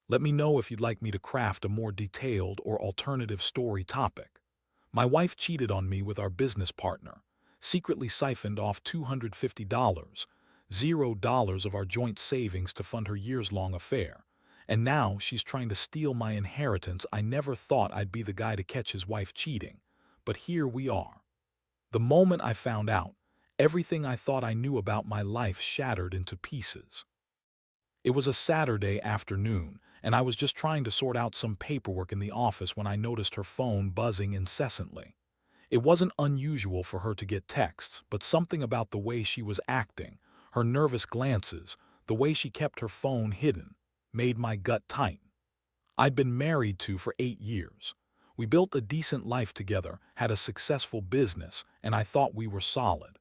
Let me know if you'd like me to craft a more detailed or alternative story topic. My wife cheated on me with our business partner, secretly siphoned off $250, $0 of our joint savings to fund her years-long affair. And now she's trying to steal my inheritance. I never thought I'd be the guy to catch his wife cheating, but here we are. The moment I found out, everything I thought I knew about my life shattered into pieces. It was a Saturday afternoon, and I was just trying to sort out some paperwork in the office when I noticed her phone buzzing incessantly. It wasn't unusual for her to get texts, but something about the way she was acting, her nervous glances, the way she kept her phone hidden, made my gut tighten. I'd been married to for 8 years. We built a decent life together, had a successful business, and I thought we were solid.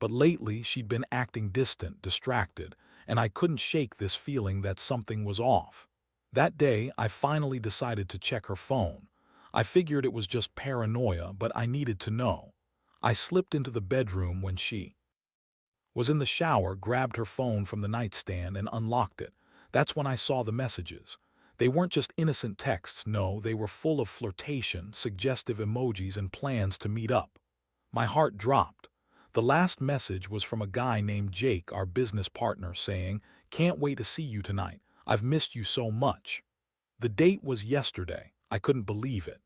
But lately she'd been acting distant, distracted, and I couldn't shake this feeling that something was off. That day, I finally decided to check her phone. I figured it was just paranoia, but I needed to know. I slipped into the bedroom when she was in the shower, grabbed her phone from the nightstand and unlocked it. That's when I saw the messages. They weren't just innocent texts, no, they were full of flirtation, suggestive emojis, and plans to meet up. My heart dropped. The last message was from a guy named Jake, our business partner, saying, "Can't wait to see you tonight. I've missed you so much." The date was yesterday. I couldn't believe it.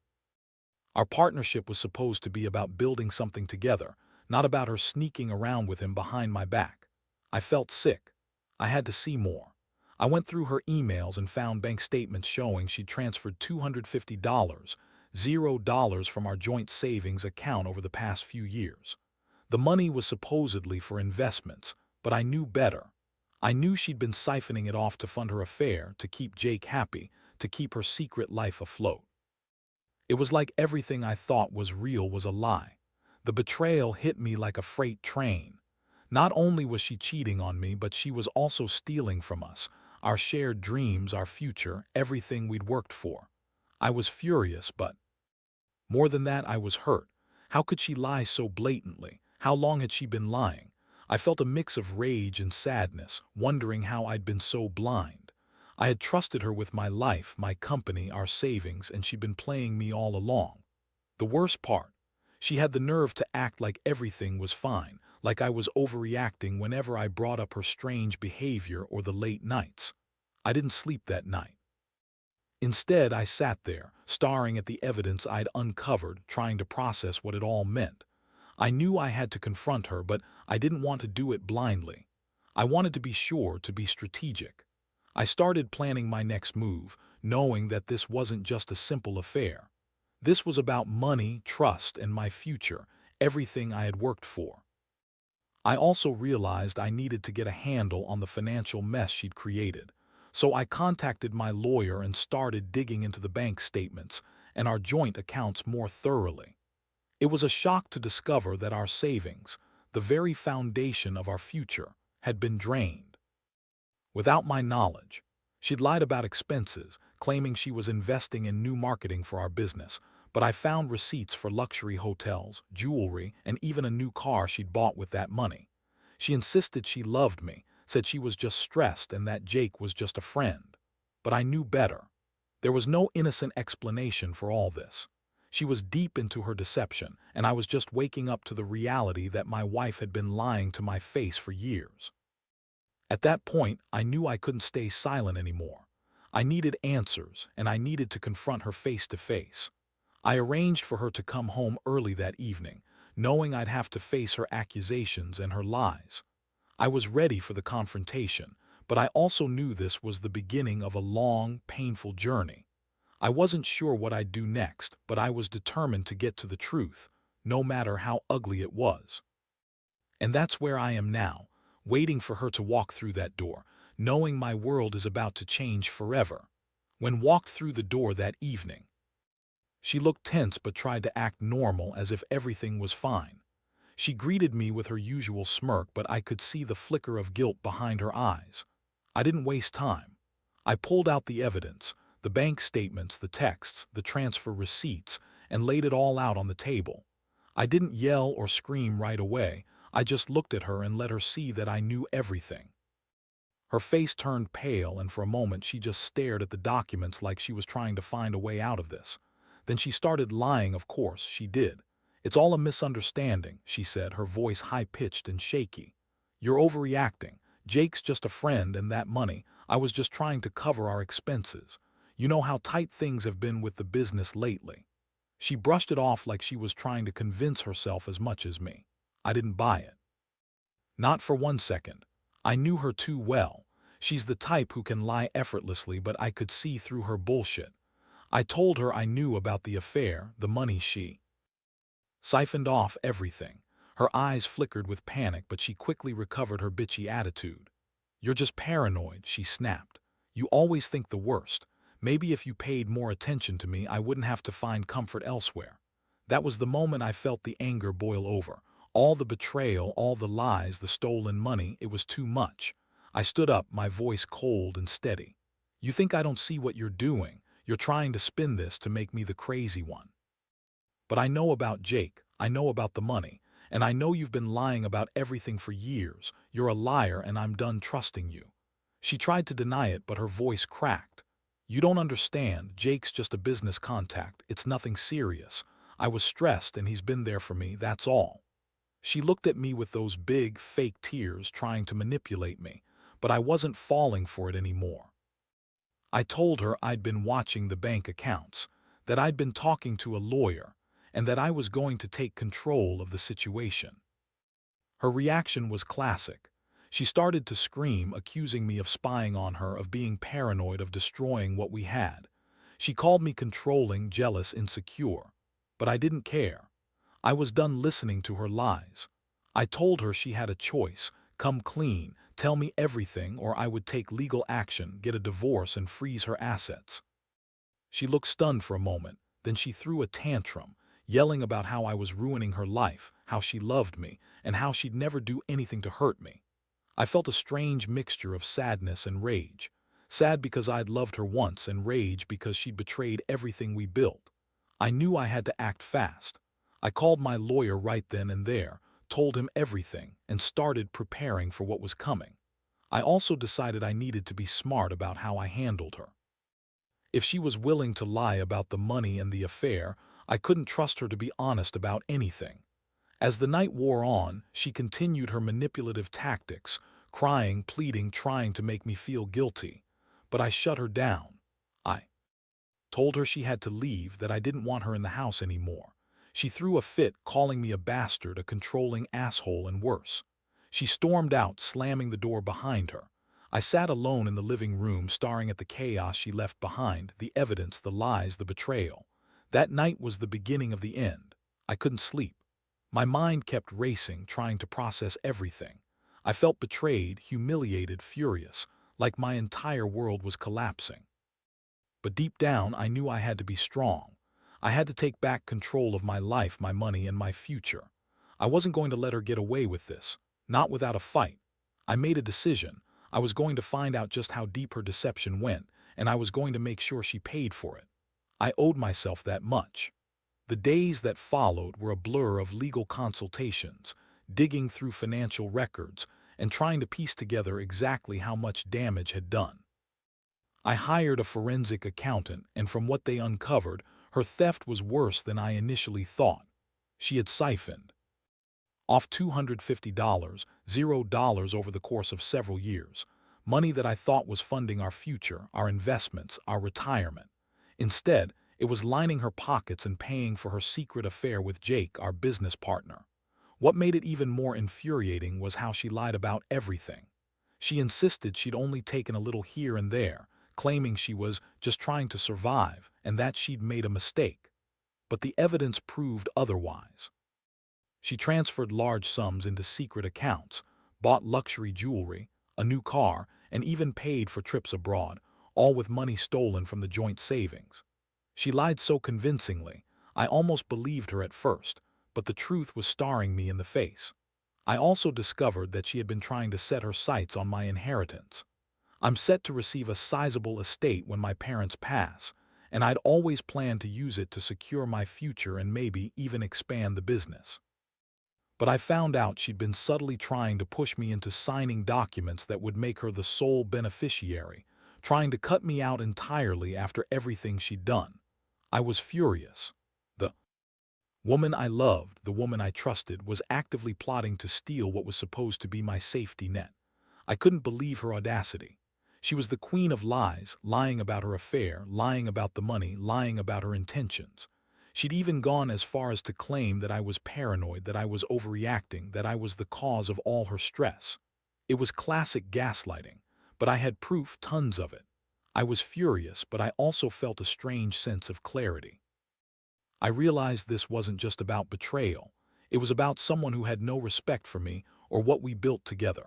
Our partnership was supposed to be about building something together, not about her sneaking around with him behind my back. I felt sick. I had to see more. I went through her emails and found bank statements showing she'd transferred $250, $0 from our joint savings account over the past few years. The money was supposedly for investments, but I knew better. I knew she'd been siphoning it off to fund her affair, to keep Jake happy, to keep her secret life afloat. It was like everything I thought was real was a lie. The betrayal hit me like a freight train. Not only was she cheating on me, but she was also stealing from us, our shared dreams, our future, everything we'd worked for. I was furious, but more than that, I was hurt. How could she lie so blatantly? How long had she been lying? I felt a mix of rage and sadness, wondering how I'd been so blind. I had trusted her with my life, my company, our savings, and she'd been playing me all along. The worst part, she had the nerve to act like everything was fine, like I was overreacting whenever I brought up her strange behavior or the late nights. I didn't sleep that night. Instead, I sat there, staring at the evidence I'd uncovered, trying to process what it all meant. I knew I had to confront her, but I didn't want to do it blindly. I wanted to be sure, to be strategic. I started planning my next move, knowing that this wasn't just a simple affair. This was about money, trust, and my future, everything I had worked for. I also realized I needed to get a handle on the financial mess she'd created. So I contacted my lawyer and started digging into the bank statements and our joint accounts more thoroughly. It was a shock to discover that our savings, the very foundation of our future, had been drained. Without my knowledge, she'd lied about expenses, claiming she was investing in new marketing for our business, but I found receipts for luxury hotels, jewelry, and even a new car she'd bought with that money. She insisted she loved me, said she was just stressed and that Jake was just a friend. But I knew better. There was no innocent explanation for all this. She was deep into her deception, and I was just waking up to the reality that my wife had been lying to my face for years. At that point, I knew I couldn't stay silent anymore. I needed answers, and I needed to confront her face to face. I arranged for her to come home early that evening, knowing I'd have to face her accusations and her lies. I was ready for the confrontation, but I also knew this was the beginning of a long, painful journey. I wasn't sure what I'd do next, but I was determined to get to the truth, no matter how ugly it was. And that's where I am now, waiting for her to walk through that door, knowing my world is about to change forever. When walked through the door that evening, she looked tense but tried to act normal as if everything was fine. She greeted me with her usual smirk, but I could see the flicker of guilt behind her eyes. I didn't waste time. I pulled out the evidence, the bank statements, the texts, the transfer receipts, and laid it all out on the table. I didn't yell or scream right away. I just looked at her and let her see that I knew everything. Her face turned pale, and for a moment she just stared at the documents like she was trying to find a way out of this. Then she started lying. Of course, she did. "It's all a misunderstanding," she said, her voice high-pitched and shaky. "You're overreacting. Jake's just a friend, and that money, I was just trying to cover our expenses. You know how tight things have been with the business lately." She brushed it off like she was trying to convince herself as much as me. I didn't buy it. Not for one second. I knew her too well. She's the type who can lie effortlessly, but I could see through her bullshit. I told her I knew about the affair, the money. She siphoned off everything. Her eyes flickered with panic, but she quickly recovered her bitchy attitude. "You're just paranoid," she snapped. "You always think the worst. Maybe if you paid more attention to me, I wouldn't have to find comfort elsewhere." That was the moment I felt the anger boil over. All the betrayal, all the lies, the stolen money, it was too much. I stood up, my voice cold and steady. "You think I don't see what you're doing? You're trying to spin this to make me the crazy one. But I know about Jake, I know about the money, and I know you've been lying about everything for years. You're a liar, and I'm done trusting you." She tried to deny it, but her voice cracked. "You don't understand. Jake's just a business contact. It's nothing serious. I was stressed, and he's been there for me, that's all." She looked at me with those big, fake tears, trying to manipulate me, but I wasn't falling for it anymore. I told her I'd been watching the bank accounts, that I'd been talking to a lawyer, and that I was going to take control of the situation. Her reaction was classic. She started to scream, accusing me of spying on her, of being paranoid, of destroying what we had. She called me controlling, jealous, insecure. But I didn't care. I was done listening to her lies. I told her she had a choice: come clean, tell me everything, or I would take legal action, get a divorce, and freeze her assets. She looked stunned for a moment, then she threw a tantrum, yelling about how I was ruining her life, how she loved me, and how she'd never do anything to hurt me. I felt a strange mixture of sadness and rage. Sad because I'd loved her once, and rage because she'd betrayed everything we built. I knew I had to act fast. I called my lawyer right then and there, told him everything, and started preparing for what was coming. I also decided I needed to be smart about how I handled her. If she was willing to lie about the money and the affair, I couldn't trust her to be honest about anything. As the night wore on, she continued her manipulative tactics, crying, pleading, trying to make me feel guilty. But I shut her down. I told her she had to leave, that I didn't want her in the house anymore. She threw a fit, calling me a bastard, a controlling asshole, and worse. She stormed out, slamming the door behind her. I sat alone in the living room, staring at the chaos she left behind, the evidence, the lies, the betrayal. That night was the beginning of the end. I couldn't sleep. My mind kept racing, trying to process everything. I felt betrayed, humiliated, furious, like my entire world was collapsing. But deep down, I knew I had to be strong. I had to take back control of my life, my money, and my future. I wasn't going to let her get away with this, not without a fight. I made a decision. I was going to find out just how deep her deception went, and I was going to make sure she paid for it. I owed myself that much. The days that followed were a blur of legal consultations, digging through financial records, and trying to piece together exactly how much damage had done. I hired a forensic accountant, and from what they uncovered, her theft was worse than I initially thought. She had siphoned off $250, $0 over the course of several years, money that I thought was funding our future, our investments, our retirement. Instead, it was lining her pockets and paying for her secret affair with Jake, our business partner. What made it even more infuriating was how she lied about everything. She insisted she'd only taken a little here and there, claiming she was just trying to survive and that she'd made a mistake. But the evidence proved otherwise. She transferred large sums into secret accounts, bought luxury jewelry, a new car, and even paid for trips abroad, all with money stolen from the joint savings. She lied so convincingly, I almost believed her at first, but the truth was staring me in the face. I also discovered that she had been trying to set her sights on my inheritance. I'm set to receive a sizable estate when my parents pass, and I'd always planned to use it to secure my future and maybe even expand the business. But I found out she'd been subtly trying to push me into signing documents that would make her the sole beneficiary, trying to cut me out entirely after everything she'd done. I was furious. The woman I loved, the woman I trusted, was actively plotting to steal what was supposed to be my safety net. I couldn't believe her audacity. She was the queen of lies, lying about her affair, lying about the money, lying about her intentions. She'd even gone as far as to claim that I was paranoid, that I was overreacting, that I was the cause of all her stress. It was classic gaslighting, but I had proof, tons of it. I was furious, but I also felt a strange sense of clarity. I realized this wasn't just about betrayal. It was about someone who had no respect for me or what we built together.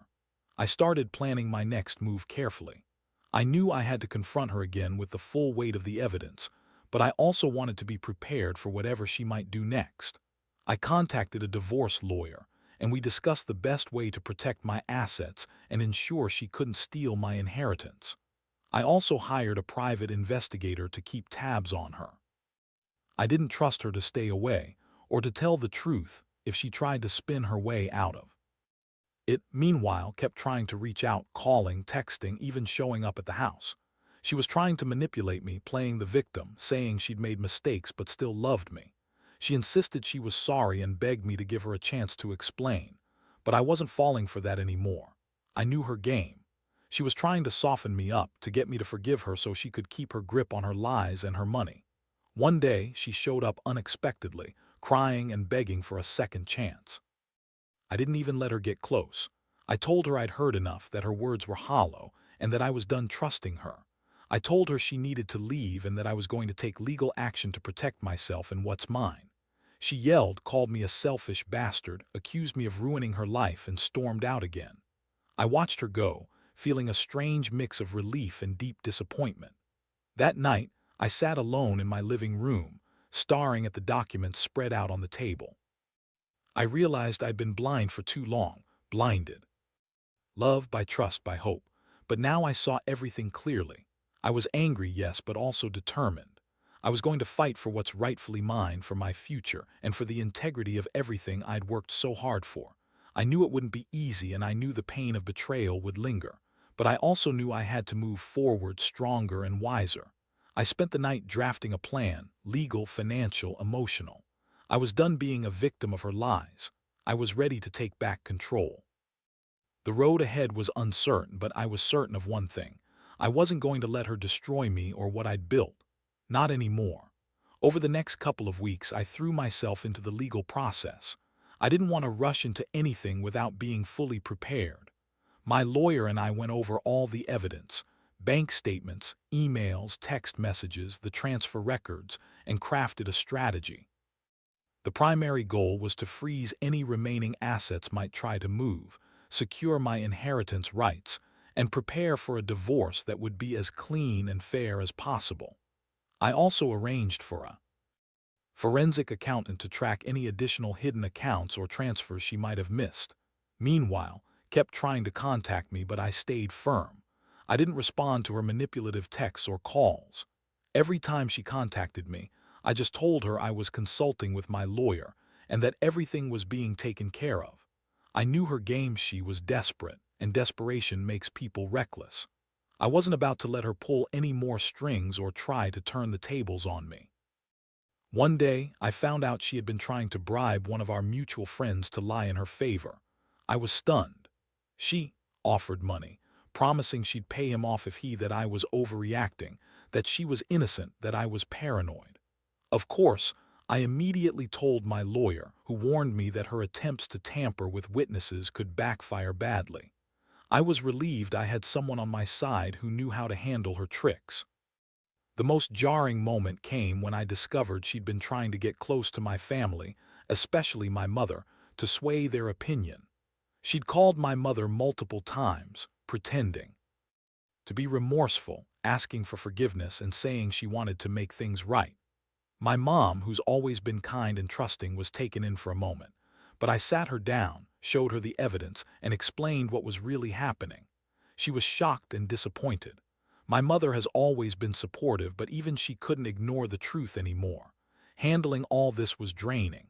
I started planning my next move carefully. I knew I had to confront her again with the full weight of the evidence, but I also wanted to be prepared for whatever she might do next. I contacted a divorce lawyer, and we discussed the best way to protect my assets and ensure she couldn't steal my inheritance. I also hired a private investigator to keep tabs on her. I didn't trust her to stay away or to tell the truth if she tried to spin her way out of it. Meanwhile, kept trying to reach out, calling, texting, even showing up at the house. She was trying to manipulate me, playing the victim, saying she'd made mistakes but still loved me. She insisted she was sorry and begged me to give her a chance to explain, but I wasn't falling for that anymore. I knew her game. She was trying to soften me up, to get me to forgive her so she could keep her grip on her lies and her money. One day, she showed up unexpectedly, crying and begging for a second chance. I didn't even let her get close. I told her I'd heard enough, that her words were hollow, and that I was done trusting her. I told her she needed to leave and that I was going to take legal action to protect myself and what's mine. She yelled, called me a selfish bastard, accused me of ruining her life, and stormed out again. I watched her go, feeling a strange mix of relief and deep disappointment. That night, I sat alone in my living room, staring at the documents spread out on the table. I realized I'd been blind for too long, blinded. Love by trust, by hope. But now I saw everything clearly. I was angry, yes, but also determined. I was going to fight for what's rightfully mine, for my future, and for the integrity of everything I'd worked so hard for. I knew it wouldn't be easy, and I knew the pain of betrayal would linger. But I also knew I had to move forward stronger and wiser. I spent the night drafting a plan, legal, financial, emotional. I was done being a victim of her lies. I was ready to take back control. The road ahead was uncertain, but I was certain of one thing. I wasn't going to let her destroy me or what I'd built. Not anymore. Over the next couple of weeks, I threw myself into the legal process. I didn't want to rush into anything without being fully prepared. My lawyer and I went over all the evidence, bank statements, emails, text messages, the transfer records, and crafted a strategy. The primary goal was to freeze any remaining assets might try to move, secure my inheritance rights, and prepare for a divorce that would be as clean and fair as possible. I also arranged for a forensic accountant to track any additional hidden accounts or transfers she might have missed. Meanwhile, kept trying to contact me, but I stayed firm. I didn't respond to her manipulative texts or calls. Every time she contacted me, I just told her I was consulting with my lawyer and that everything was being taken care of. I knew her game. She was desperate, and desperation makes people reckless. I wasn't about to let her pull any more strings or try to turn the tables on me. One day, I found out she had been trying to bribe one of our mutual friends to lie in her favor. I was stunned. She offered money, promising she'd pay him off if that I was overreacting, that she was innocent, that I was paranoid. Of course, I immediately told my lawyer, who warned me that her attempts to tamper with witnesses could backfire badly. I was relieved I had someone on my side who knew how to handle her tricks. The most jarring moment came when I discovered she'd been trying to get close to my family, especially my mother, to sway their opinion. She'd called my mother multiple times, pretending to be remorseful, asking for forgiveness and saying she wanted to make things right. My mom, who's always been kind and trusting, was taken in for a moment, but I sat her down, showed her the evidence, and explained what was really happening. She was shocked and disappointed. My mother has always been supportive, but even she couldn't ignore the truth anymore. Handling all this was draining.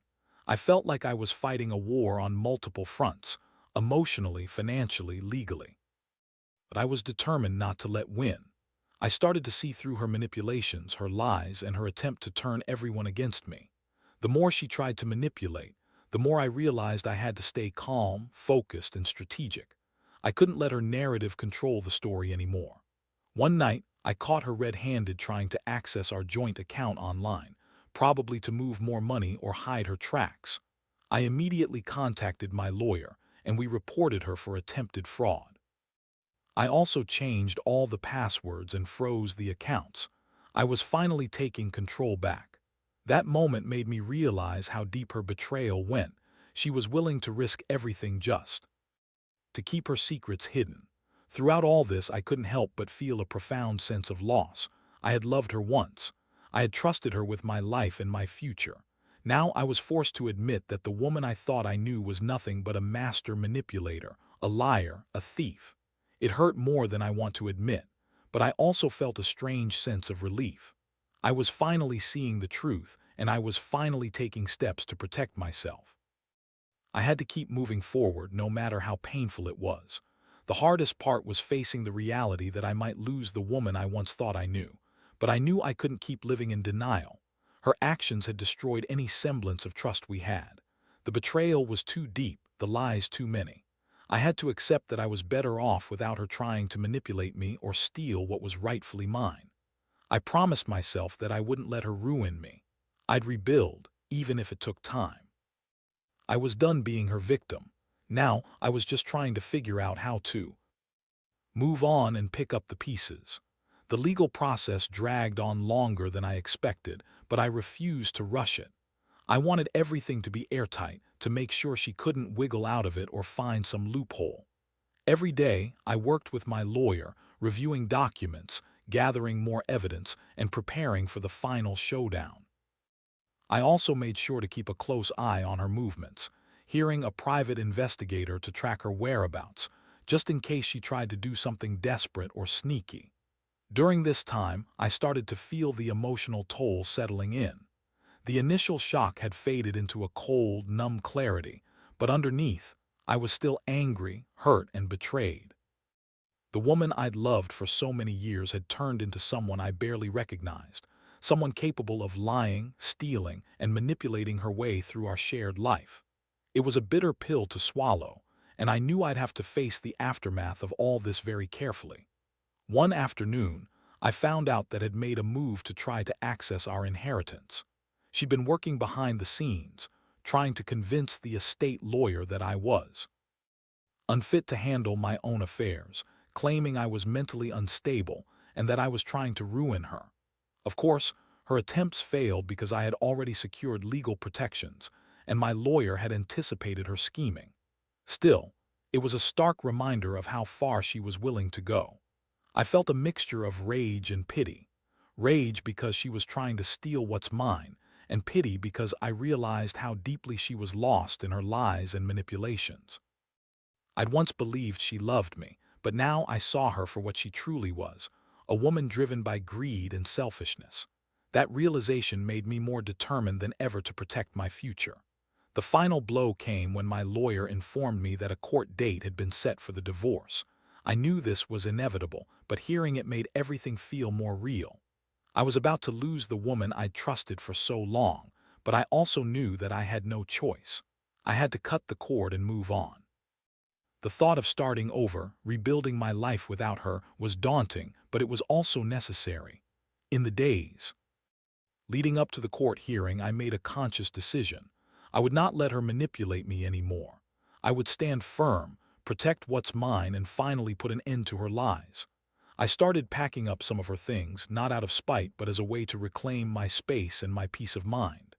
I felt like I was fighting a war on multiple fronts, emotionally, financially, legally. But I was determined not to let win. I started to see through her manipulations, her lies, and her attempt to turn everyone against me. The more she tried to manipulate, the more I realized I had to stay calm, focused, and strategic. I couldn't let her narrative control the story anymore. One night, I caught her red-handed trying to access our joint account online, probably to move more money or hide her tracks. I immediately contacted my lawyer, and we reported her for attempted fraud. I also changed all the passwords and froze the accounts. I was finally taking control back. That moment made me realize how deep her betrayal went. She was willing to risk everything just to keep her secrets hidden. Throughout all this, I couldn't help but feel a profound sense of loss. I had loved her once. I had trusted her with my life and my future. Now I was forced to admit that the woman I thought I knew was nothing but a master manipulator, a liar, a thief. It hurt more than I want to admit, but I also felt a strange sense of relief. I was finally seeing the truth, and I was finally taking steps to protect myself. I had to keep moving forward no matter how painful it was. The hardest part was facing the reality that I might lose the woman I once thought I knew. But I knew I couldn't keep living in denial. Her actions had destroyed any semblance of trust we had. The betrayal was too deep, the lies too many. I had to accept that I was better off without her trying to manipulate me or steal what was rightfully mine. I promised myself that I wouldn't let her ruin me. I'd rebuild, even if it took time. I was done being her victim. Now I was just trying to figure out how to move on and pick up the pieces. The legal process dragged on longer than I expected, but I refused to rush it. I wanted everything to be airtight, to make sure she couldn't wiggle out of it or find some loophole. Every day, I worked with my lawyer, reviewing documents, gathering more evidence, and preparing for the final showdown. I also made sure to keep a close eye on her movements, hiring a private investigator to track her whereabouts, just in case she tried to do something desperate or sneaky. During this time, I started to feel the emotional toll settling in. The initial shock had faded into a cold, numb clarity, but underneath, I was still angry, hurt, and betrayed. The woman I'd loved for so many years had turned into someone I barely recognized, someone capable of lying, stealing, and manipulating her way through our shared life. It was a bitter pill to swallow, and I knew I'd have to face the aftermath of all this very carefully. One afternoon, I found out that had made a move to try to access our inheritance. She'd been working behind the scenes, trying to convince the estate lawyer that I was unfit to handle my own affairs, claiming I was mentally unstable and that I was trying to ruin her. Of course, her attempts failed because I had already secured legal protections, and my lawyer had anticipated her scheming. Still, it was a stark reminder of how far she was willing to go. I felt a mixture of rage and pity. Rage because she was trying to steal what's mine, and pity because I realized how deeply she was lost in her lies and manipulations. I'd once believed she loved me, but now I saw her for what she truly was, a woman driven by greed and selfishness. That realization made me more determined than ever to protect my future. The final blow came when my lawyer informed me that a court date had been set for the divorce. I knew this was inevitable, but hearing it made everything feel more real. I was about to lose the woman I'd trusted for so long, but I also knew that I had no choice. I had to cut the cord and move on. The thought of starting over, rebuilding my life without her, was daunting, but it was also necessary. In the days leading up to the court hearing, I made a conscious decision. I would not let her manipulate me anymore. I would stand firm, protect what's mine, and finally put an end to her lies. I started packing up some of her things, not out of spite, but as a way to reclaim my space and my peace of mind.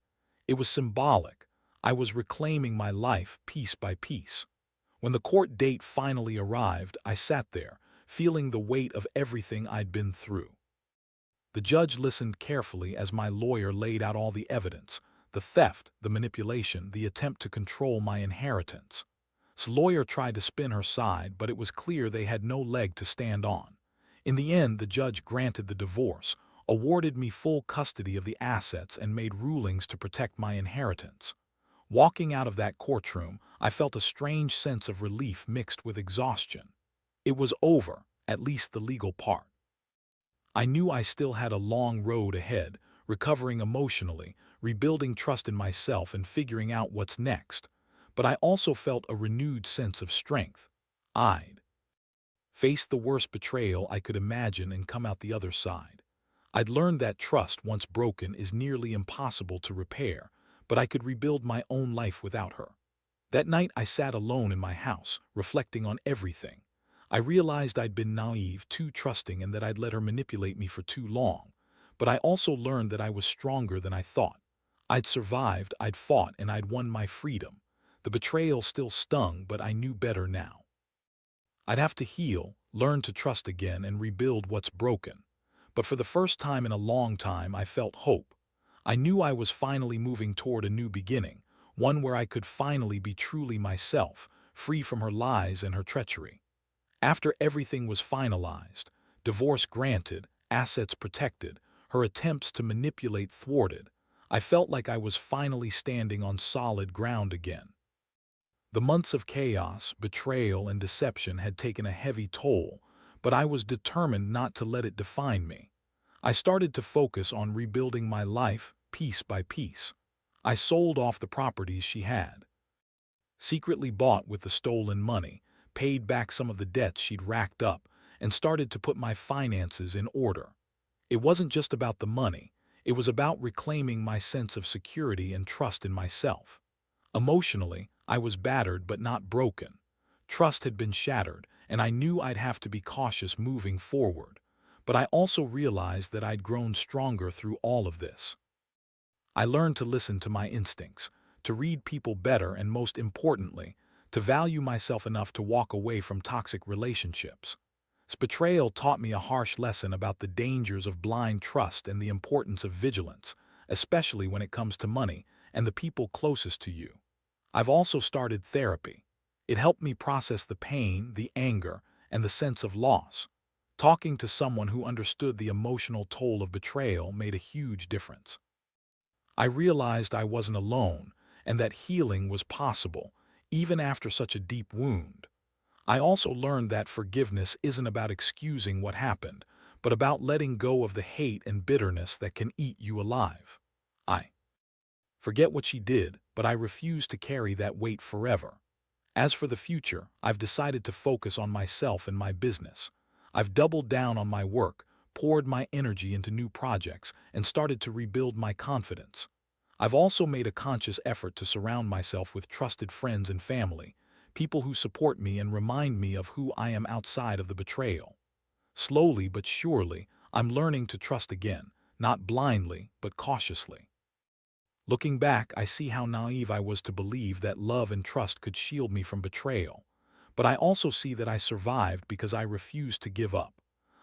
It was symbolic. I was reclaiming my life piece by piece. When the court date finally arrived, I sat there, feeling the weight of everything I'd been through. The judge listened carefully as my lawyer laid out all the evidence: the theft, the manipulation, the attempt to control my inheritance. The lawyer tried to spin her side, but it was clear they had no leg to stand on. In the end, the judge granted the divorce, awarded me full custody of the assets, and made rulings to protect my inheritance. Walking out of that courtroom, I felt a strange sense of relief mixed with exhaustion. It was over, at least the legal part. I knew I still had a long road ahead, recovering emotionally, rebuilding trust in myself and figuring out what's next. But I also felt a renewed sense of strength. I'd faced the worst betrayal I could imagine and come out the other side. I'd learned that trust, once broken, is nearly impossible to repair, but I could rebuild my own life without her. That night I sat alone in my house, reflecting on everything. I realized I'd been naive, too trusting, and that I'd let her manipulate me for too long. But I also learned that I was stronger than I thought. I'd survived, I'd fought, and I'd won my freedom. The betrayal still stung, but I knew better now. I'd have to heal, learn to trust again, and rebuild what's broken. But for the first time in a long time, I felt hope. I knew I was finally moving toward a new beginning, one where I could finally be truly myself, free from her lies and her treachery. After everything was finalized, divorce granted, assets protected, her attempts to manipulate thwarted, I felt like I was finally standing on solid ground again. The months of chaos, betrayal, and deception had taken a heavy toll, but I was determined not to let it define me. I started to focus on rebuilding my life, piece by piece. I sold off the properties she had, secretly bought with the stolen money, paid back some of the debts she'd racked up, and started to put my finances in order. It wasn't just about the money, it was about reclaiming my sense of security and trust in myself. Emotionally, I was battered but not broken. Trust had been shattered, and I knew I'd have to be cautious moving forward. But I also realized that I'd grown stronger through all of this. I learned to listen to my instincts, to read people better, and most importantly, to value myself enough to walk away from toxic relationships. Betrayal taught me a harsh lesson about the dangers of blind trust and the importance of vigilance, especially when it comes to money and the people closest to you. I've also started therapy. It helped me process the pain, the anger, and the sense of loss. Talking to someone who understood the emotional toll of betrayal made a huge difference. I realized I wasn't alone and that healing was possible, even after such a deep wound. I also learned that forgiveness isn't about excusing what happened, but about letting go of the hate and bitterness that can eat you alive. I forget what she did, but I refuse to carry that weight forever. As for the future, I've decided to focus on myself and my business. I've doubled down on my work, poured my energy into new projects, and started to rebuild my confidence. I've also made a conscious effort to surround myself with trusted friends and family, people who support me and remind me of who I am outside of the betrayal. Slowly but surely, I'm learning to trust again, not blindly, but cautiously. Looking back, I see how naive I was to believe that love and trust could shield me from betrayal. But I also see that I survived because I refused to give up.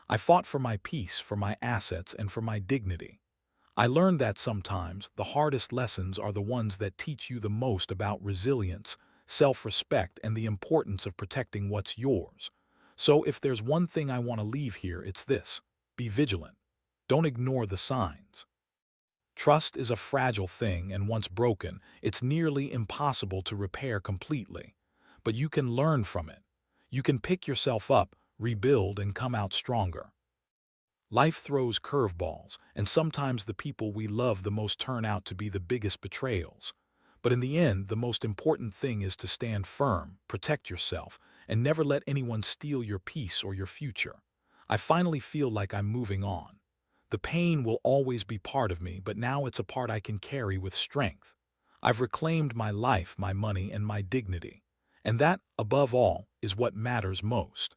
I fought for my peace, for my assets, and for my dignity. I learned that sometimes the hardest lessons are the ones that teach you the most about resilience, self-respect, and the importance of protecting what's yours. So if there's one thing I want to leave here, it's this: be vigilant. Don't ignore the signs. Trust is a fragile thing, and once broken, it's nearly impossible to repair completely. But you can learn from it. You can pick yourself up, rebuild, and come out stronger. Life throws curveballs, and sometimes the people we love the most turn out to be the biggest betrayals. But in the end, the most important thing is to stand firm, protect yourself, and never let anyone steal your peace or your future. I finally feel like I'm moving on. The pain will always be part of me, but now it's a part I can carry with strength. I've reclaimed my life, my money, and my dignity. And that, above all, is what matters most.